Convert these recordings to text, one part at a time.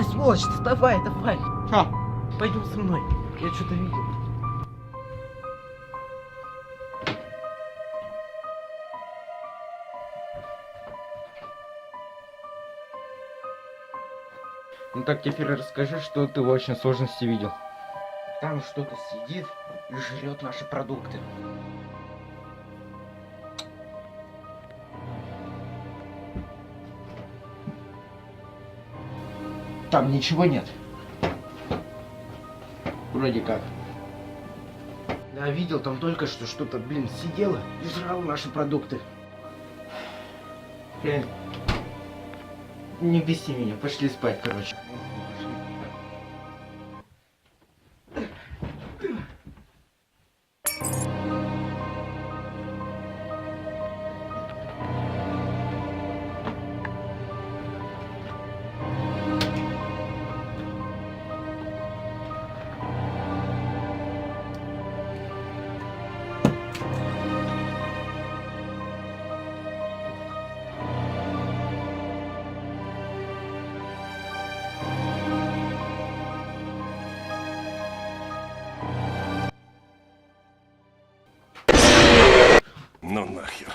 Давай, сволочь, давай, давай. Чё? Пойдем со мной. Я что-то видел. Ну так теперь расскажи, что ты в очной сложности видел. Там что-то сидит и жрет наши продукты. Там ничего нет. Вроде как. Да, видел, там только что что-то, блин, сидело и жрало наши продукты. Блин. Не беси меня, пошли спать, короче. Ну нахер.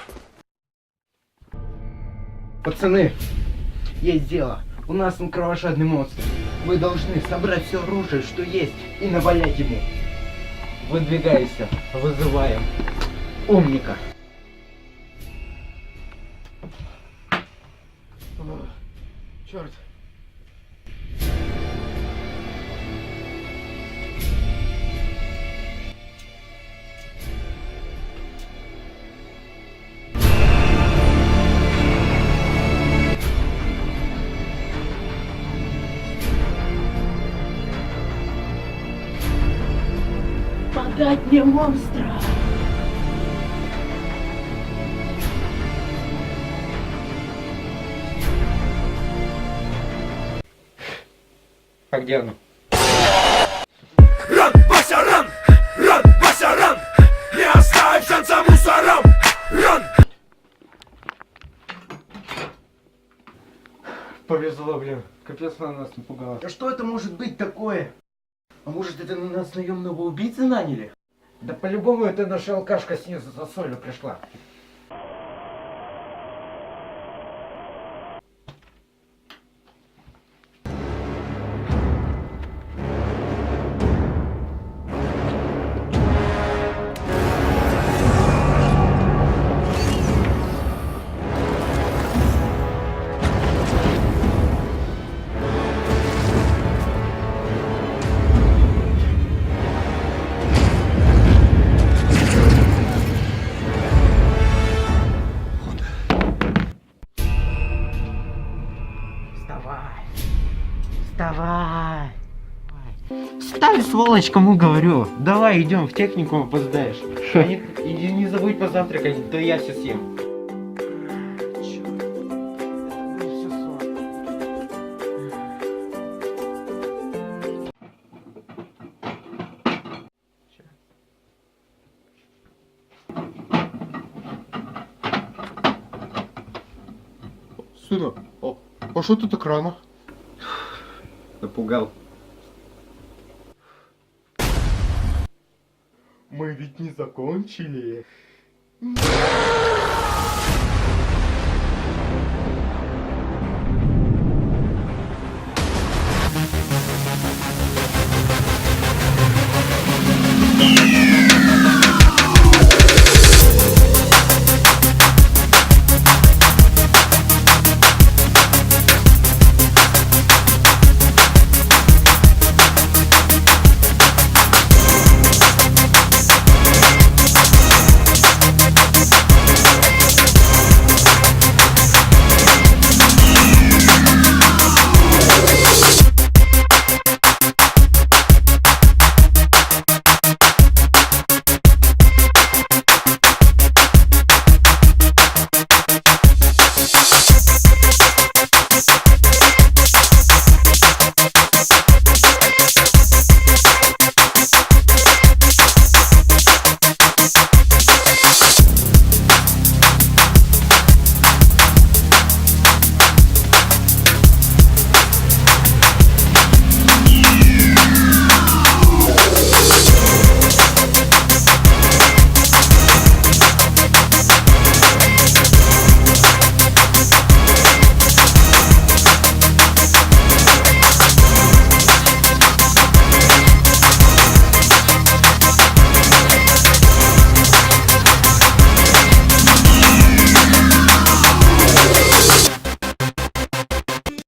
Пацаны, есть дело. У нас там кровожадный монстр. Вы должны собрать все оружие, что есть, и навалять ему. Выдвигайся, вызываем. Умника. Черт. Подать мне монстра! А где оно? Ран, Вася, ран! Ран, Вася, ран! Не оставь шанса мусорам! Ран! Повезло, блин. Капец на нас напугало. А что это может быть такое? А может это на нас наемного убийцы наняли? Да по-любому это наша алкашка снизу за солью пришла. Вставай! Встань, сволочь, кому говорю! Давай, идем в техникум, опоздаешь. Иди не забудь позавтракать, да я все съем. Сына, а что ты так рано? Напугал. Мы ведь не закончили.